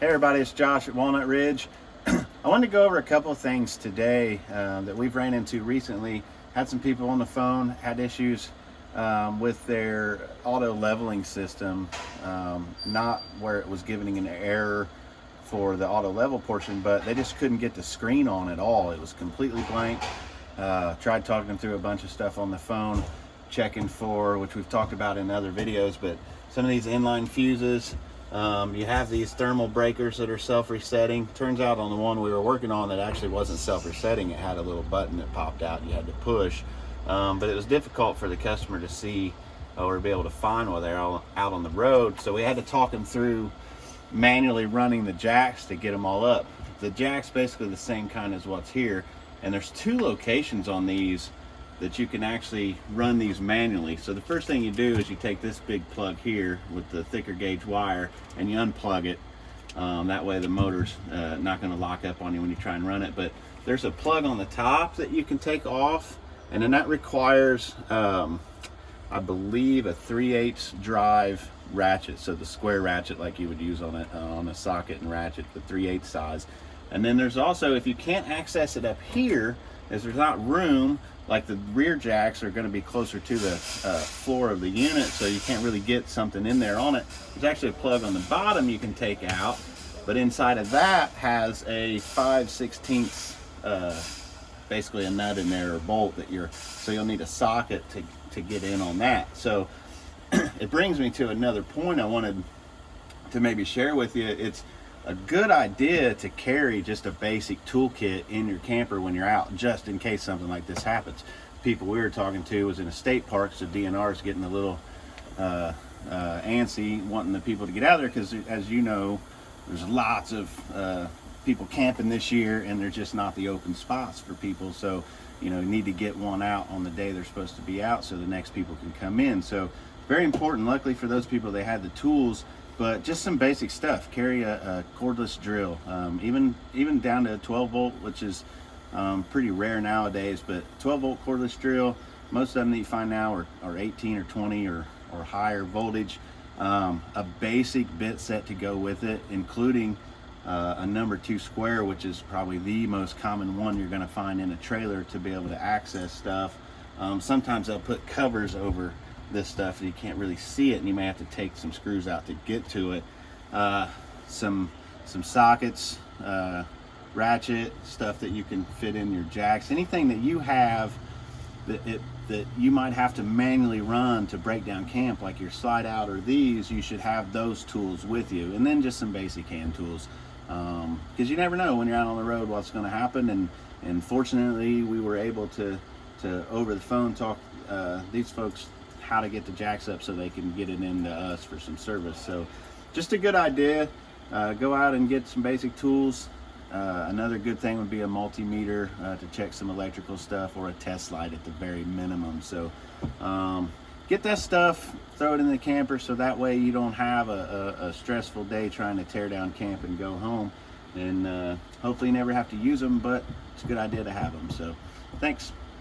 Hey everybody, it's Josh at Walnut Ridge. I wanted to go over a couple of things today that we've ran into recently. Had some people on the phone, had issues with their auto leveling system, not where it was giving an error for the auto level portion, but they just couldn't get the screen on at all. It was completely blank. Tried talking them through a bunch of stuff on the phone, checking for, which we've talked about in other videos, but some of these inline fuses, you have these thermal breakers that are self-resetting. Turns out on the one we were working on that actually wasn't self-resetting. It had a little button that popped out you had to push, but it was difficult for the customer to see or be able to find while they're out on the road. So we had to talk them through manually running the jacks to get them all up. The jack's basically the same kind as what's here, and there's two locations on these that you can actually run these manually. So the first thing you do is you take this big plug here with the thicker gauge wire and you unplug it. That way the motor's not going to lock up on you when you try and run it. But there's a plug on the top that you can take off, and then that requires I believe a 3/8 drive ratchet, so the square ratchet like you would use on a socket and ratchet, the 3/8 size. And then there's also, if you can't access it up here, is there's not room, like the rear jacks are going to be closer to the floor of the unit, so you can't really get something in there on it. There's actually a plug on the bottom you can take out, but inside of that has a 5/16 basically a nut in there or bolt that so you'll need a socket to get in on that. So it brings me to another point I wanted to maybe share with you. It's a good idea to carry just a basic toolkit in your camper when you're out, just in case something like this happens. People we were talking to was in a state park, so DNR is getting a little antsy, wanting the people to get out there, because as you know, there's lots of people camping this year, and there's just not the open spots for people. So you need to get one out on the day they're supposed to be out, so the next people can come in. So very important. Luckily for those people, they had the tools. But just some basic stuff. Carry a cordless drill, even down to a 12 volt, which is pretty rare nowadays. But 12 volt cordless drill, most of them that you find now are 18 or 20 or higher voltage. A basic bit set to go with it, including a number 2 square, which is probably the most common one you're going to find in a trailer to be able to access stuff. Sometimes they'll put covers over this stuff, you can't really see it, and you may have to take some screws out to get to it. Some sockets, ratchet stuff that you can fit in your jacks, anything that you have that you might have to manually run to break down camp, like your slide out or these, you should have those tools with you. And then just some basic hand tools, because you never know when you're out on the road what's going to happen. And fortunately we were able to over the phone talk these folks how to get the jacks up so they can get it into us for some service. So just a good idea. Go out and get some basic tools. Another good thing would be a multimeter to check some electrical stuff, or a test light at the very minimum. So get that stuff, throw it in the camper, so that way you don't have a stressful day trying to tear down camp and go home. And hopefully you never have to use them, but it's a good idea to have them. So thanks.